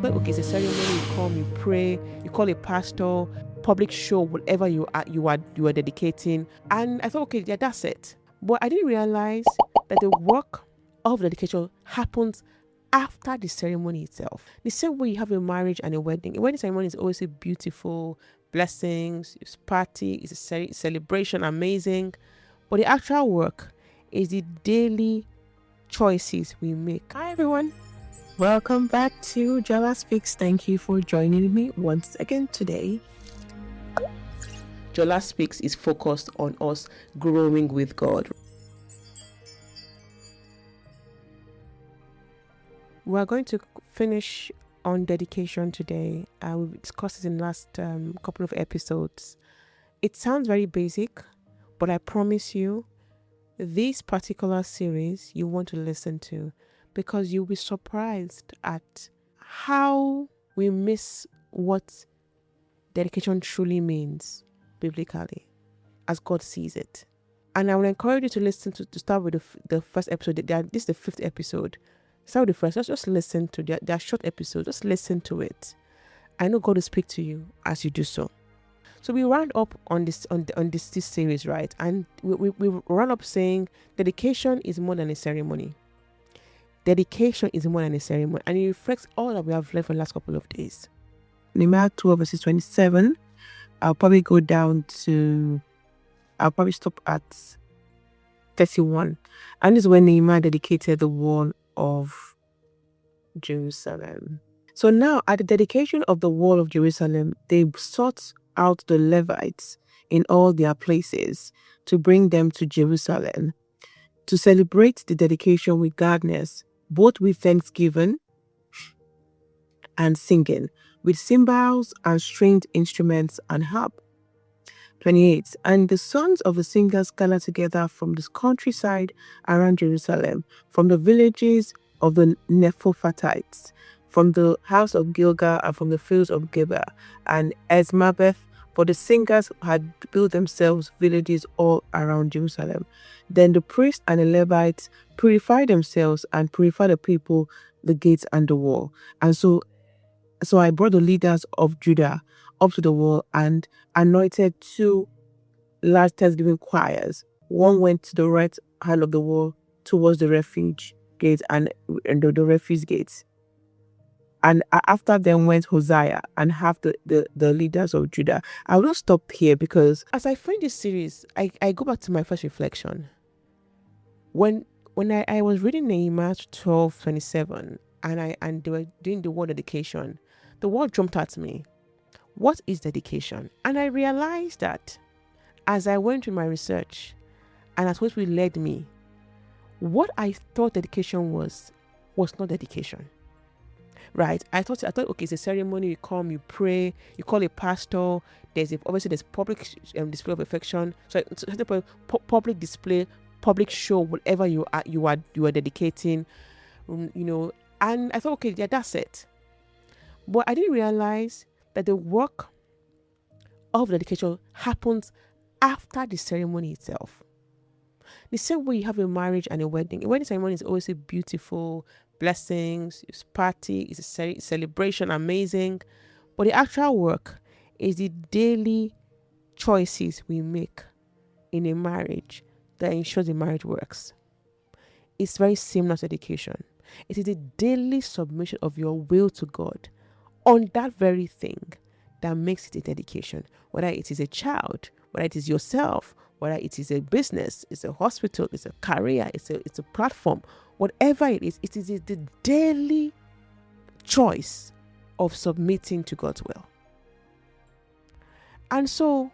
thought, okay, it's a ceremony, you come, you pray, you call a pastor, public show, whatever you are dedicating. And I thought, okay, yeah, that's it. But I didn't realize that the work of dedication happens after the ceremony itself. The same way you have a marriage and a wedding. A wedding ceremony is always a beautiful, blessings, it's party, it's a celebration, amazing. But the actual work is the daily choices we make. Hi everyone. Welcome back to Jola Speaks. Thank you for joining me once again today. Jola Speaks is focused on us growing with God. We're going to finish on dedication today. We've discussed it in the last couple of episodes. It sounds very basic, but I promise you, this particular series you want to listen to, because you'll be surprised at how we miss what dedication truly means biblically, as God sees it. And I will encourage you to listen to start with the first episode. This is the 5th episode. Start with the first. Just listen to their short episodes. Just listen to it. I know God will speak to you as you do so. So we round up on this series, right? And we round up saying dedication is more than a ceremony. Dedication is more than a ceremony, and it reflects all that we have learned for the last couple of days. Nehemiah 12 verses 27. I'll probably stop at 31. And this is when Nehemiah dedicated the wall of Jerusalem. So now, at the dedication of the wall of Jerusalem, they sought out the Levites in all their places to bring them to Jerusalem to celebrate the dedication with gladness, both with thanksgiving and singing, with cymbals and stringed instruments and harp. 28. And the sons of the singers gathered together from the countryside around Jerusalem, from the villages of the Nephophathites, from the house of Gilgal, and from the fields of Geba and Esmabeth, for the singers had built themselves villages all around Jerusalem. Then the priests and the Levites purified themselves and purified the people, the gates and the wall. And so I brought the leaders of Judah up to the wall and anointed 2 large thanksgiving choirs. One went to the right hand of the wall towards the refuge gate and the refuse gates. And after them went Hosea and half the leaders of Judah. I will not stop here, because as I find this series, I go back to my first reflection. When I was reading Nehemiah 12:27 and they were doing the word dedication, the word jumped at me. What is dedication? And I realized that as I went through my research and as Holy Spirit led me, what I thought dedication was not dedication. Right? I thought, okay, it's a ceremony, you come, you pray, you call a pastor, obviously there's public display of affection, so public display, public show, whatever you are dedicating, and I thought, okay, yeah, that's it. But I didn't realize that the work of dedication happens after the ceremony itself. The same way you have a marriage and a wedding. A wedding ceremony is always a beautiful, blessings, it's party, it's a celebration, amazing. But the actual work is the daily choices we make in a marriage that ensures the marriage works. It's very similar to dedication. It is the daily submission of your will to God on that very thing that makes it a dedication. Whether it is a child, whether it is yourself, whether it is a business, it's a hospital, it's a career, it's a platform, whatever it is the daily choice of submitting to God's will. And so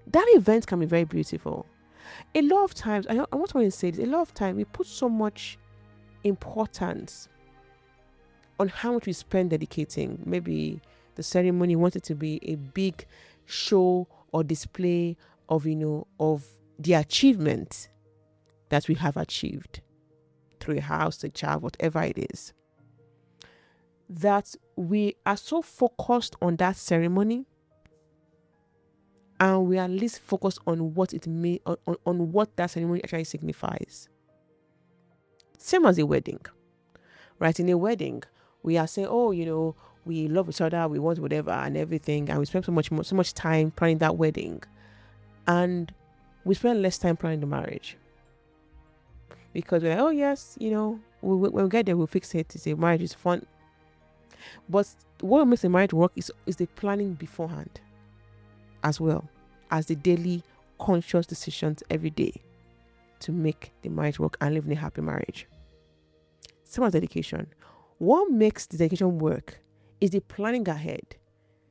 that event can be very beautiful. A lot of times, I want to say this, a lot of time we put so much importance on how much we spend dedicating. Maybe the ceremony wanted to be a big show or display of the achievement that we have achieved through a house, a child, whatever it is. That we are so focused on that ceremony, and we are least focused on what it may on what that ceremony actually signifies. Same as a wedding, right? In a wedding, we are saying, oh, we love each other, we want whatever and everything, and we spend so much time planning that wedding, and we spend less time planning the marriage because we're like, oh yes, when we get there, we'll fix it. It's a marriage is fun, but what makes a marriage work is the planning beforehand, as well as the daily conscious decisions every day to make the marriage work and live in a happy marriage. Same as dedication. What makes the dedication work is the planning ahead,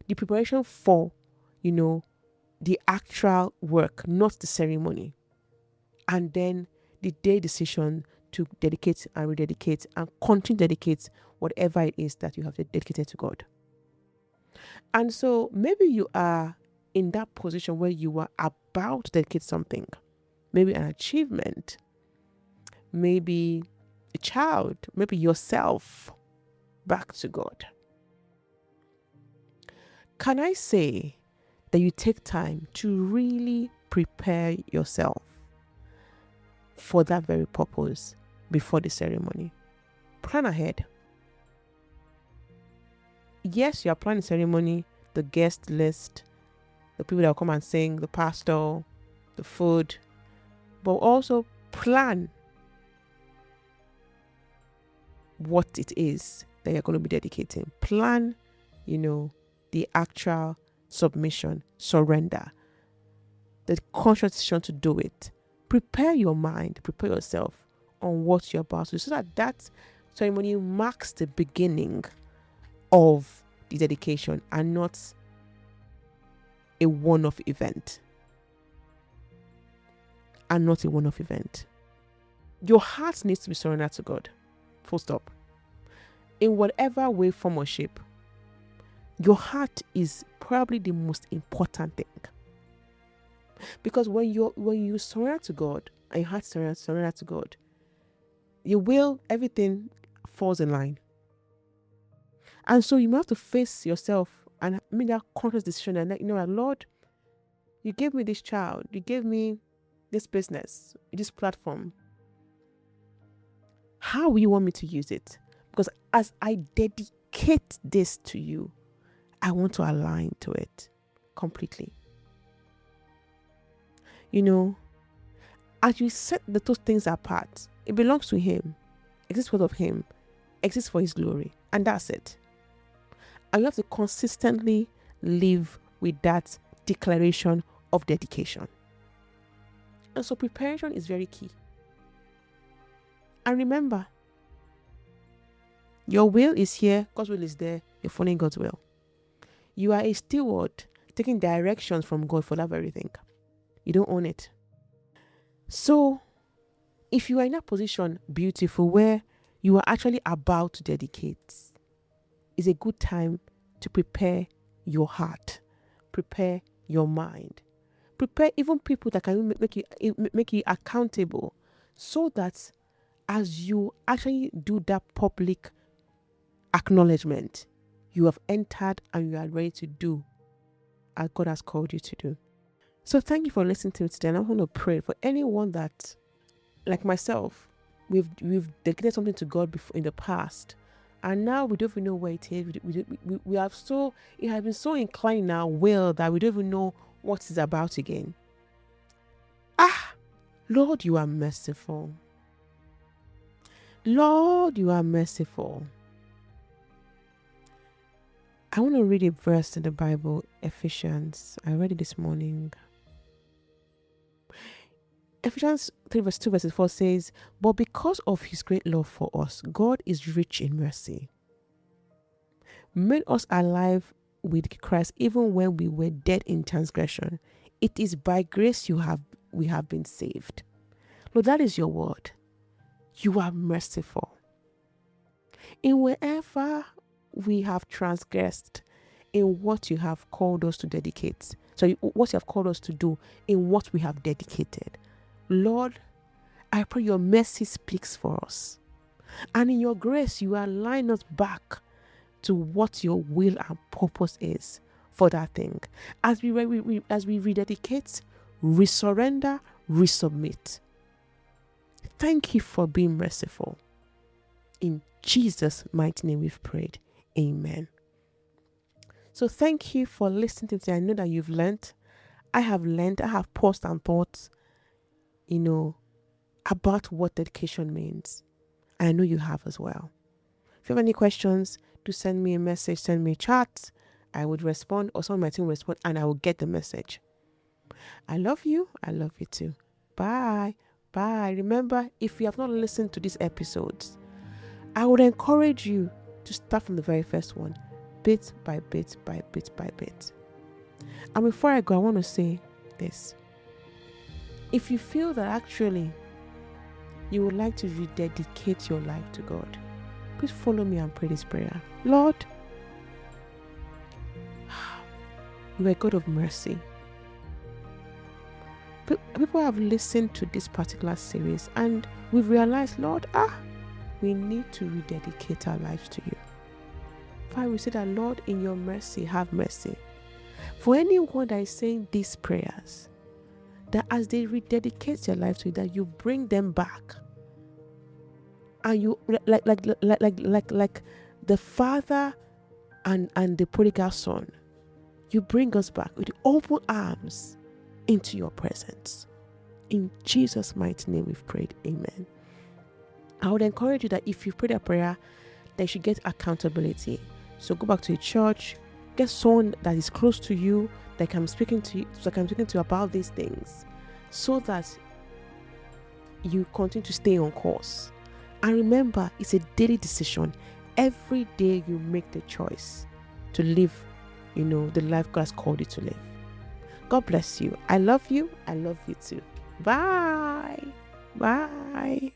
the preparation for, the actual work, not the ceremony. And then the day decision to dedicate and rededicate and continue to dedicate whatever it is that you have dedicated to God. And so maybe you are in that position where you are about to dedicate something, maybe an achievement, maybe a child, maybe yourself, back to God. Can I say that you take time to really prepare yourself for that very purpose before the ceremony? Plan ahead. Yes, you are planning the ceremony, the guest list, the people that will come and sing, the pastor, the food, but also plan what it is that you're going to be dedicating. Plan, the actual submission, surrender, the conscious decision to do it. Prepare your mind, prepare yourself on what you're about to do, so that ceremony marks the beginning of the dedication and not a one-off event. Your heart needs to be surrendered to God. Full stop. In whatever way, form, or shape, your heart is probably the most important thing. Because when you surrender to God and your heart surrender to God, your will, everything falls in line. And so you have to face yourself and make that conscious decision and Lord, you gave me this child, you gave me this business, this platform. How will you want me to use it? Because as I dedicate this to you, I want to align to it completely. As you set those things apart, it belongs to Him, exists because of Him, exists for His glory, and that's it. And you have to consistently live with that declaration of dedication. And so preparation is very key. And remember, your will is here, God's will is there, you're following God's will. You are a steward taking directions from God for that very thing. You don't own it. So, if you are in that position, beautiful, where you are actually about to dedicate, it's a good time to prepare your heart, prepare your mind, prepare even people that can make you accountable, so that as you actually do that public acknowledgement, you have entered and you are ready to do as God has called you to do. So thank you for listening to me today, and I'm going to pray for anyone that, like myself, we've dedicated something to God before in the past, and now we don't even know where it is. We have it has been so inclined in our will that we don't even know what it's about again. Lord, you are merciful. Lord, you are merciful. I want to read a verse in the Bible, Ephesians. I read it this morning. Ephesians 3 verse 2 verse 4 says, "But because of His great love for us, God is rich in mercy, made us alive with Christ even when we were dead in transgression. It is by grace we have been saved." Lord, that is your word. You are merciful. In wherever we have transgressed, in what you have called us to dedicate, what you have called us to do, in what we have dedicated, Lord, I pray your mercy speaks for us. And in your grace, you align us back to what your will and purpose is for that thing. As we rededicate, resurrender, resubmit. Thank you for being merciful. In Jesus' mighty name we've prayed. Amen. So thank you for listening to today. I know that you've learned. I have learned. I have paused and thought, about what dedication means. I know you have as well. If you have any questions, do send me a message, send me a chat. I would respond, or someone on my team will respond, and I will get the message. I love you. I love you too. Bye. Bye. Remember, if you have not listened to these episodes, I would encourage you to start from the very first one, bit by bit by bit by bit. And before I go, I want to say this. If you feel that actually you would like to rededicate your life to God, please follow me and pray this prayer. Lord, you are a God of mercy. People have listened to this particular series and we've realized, Lord, we need to rededicate our lives to you. Father, we say that, Lord, in your mercy, have mercy. For anyone that is saying these prayers, that as they rededicate their life to you, that you bring them back. And you, like the father and the prodigal son, you bring us back with open arms into your presence. In Jesus' mighty name we've prayed. Amen. I would encourage you that if you prayed a prayer, that you should get accountability. So go back to a church, get someone that is close to you, that I'm speaking to you about these things, so that you continue to stay on course. And remember, it's a daily decision. Every day you make the choice to live, the life God has called you to live. God bless you. I love you. I love you too. Bye. Bye.